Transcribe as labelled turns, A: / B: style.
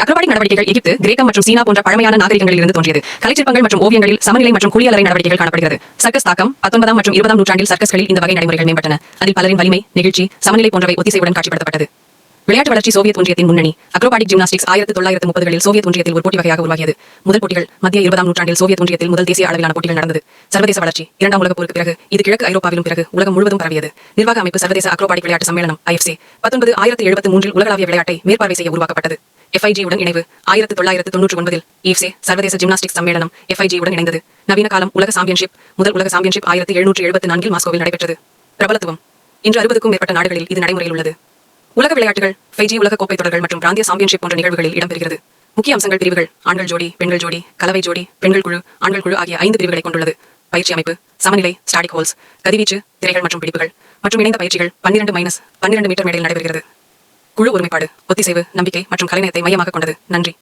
A: Acrobatic நடவடிக்கைகள் எகிப்து, கிரேக்கம் மற்றும் சீனா போன்ற பழமையான நாகரிகங்களில் இருந்து தோன்றியது. கலைச்சிற்பங்கள் மற்றும் ஓவியங்களில் சமநிலை மற்றும் குளியலறை நடவடிக்கைகள் காணப்படுகிறது. சர்க்கஸ் தாக்கம் 19ஆம் மற்றும் 20ஆம் நூற்றாண்டில் சர்க்கஸ்களில் இந்த வகை நடைமுறைகள் மேம்பட்டன. அதில் பலரின் வலிமை, நெகிழ்ச்சி, சமநிலை போன்றவை ஒத்திசைவுடன் காட்சிப்படுத்தப்பட்டது. விளையாட்டு வளர்ச்சி சோவியத் ஒன்றியத்தின் முன்னணி. அக்ரோபாட்டிக் ஜிம்னாஸ்டிக்ஸ் 1930களில் சோவியத் ஒன்றியத்தில் ஒரு போட்டி வகையாக உருவாகியது. முதல் போட்டிகள் மத்திய 20ஆம் நூற்றாண்டில் சோவியத் ஒன்றியத்தில் முதல் தேசிய அளவிலான போட்டிகள் நடந்தது. சர்வதேச வளர்ச்சி. இரண்டாம் உலகப் போருக்கு பிறகு இது கிழக்கு ஐரோப்பாவிலும் பிறகு உலகம் முழுவதும் பரவியது. நிர்வாக அமைப்பு சர்வதேச அக்ரோபாட்டிக் விளையாட்டு சம்மேளனம் IFC 1973 உலகளாவிய விளையாட்டை மேற்பார்வை செய்ய உருவாக்கப்பட்டது. FIG உடன் இணைவு 1999 EFC சர்வதேச ஜிம்னாஸ்டிக்ஸ் சம்மேளனம் FIG உடன் இணைந்தது. நவீன காலம் உலக சாம்பியன்ஷிப். முதல் உலக சாம்பியன்ஷிப் 1774 மாஸ்கோவில் நடைபெற்றது. பிரபலத்துவம். இன்று 60க்கும் மேற்பட்ட நாடுகளில் இது நடைமுறையில் உள்ளது. உலக விளையாட்டுகள், FIG உலக கோப்பை தொடர்கள் மற்றும் பிராந்திய சாம்பியன்ஷிப் போன்ற நிகழ்வுகளில் இடம்பெறுகிறது. முக்கிய அம்சங்கள் பிரிவுகள்: ஆண்கள் ஜோடி, பெண்கள் ஜோடி, கலவை ஜோடி, பெண்கள் குழு, ஆண்கள் குழு ஆகிய 5 பிரிவுகளை கொண்டுள்ளது. பயிற்சி அமைப்பு: சமநிலை, ஸ்டாடிக் ஹோல்ஸ், கதிவீச்சு, திரைகள் மற்றும் பிடிப்புகள் மற்றும் இணைந்த பயிற்சிகள் 12 மீட்டர் மேடையில் நடைபெறுகிறது. குழு ஒருமைப்பாடு, ஒத்திசைவு, நம்பிக்கை மற்றும் கலைநயத்தை மையமாக கொண்டது. நன்றி.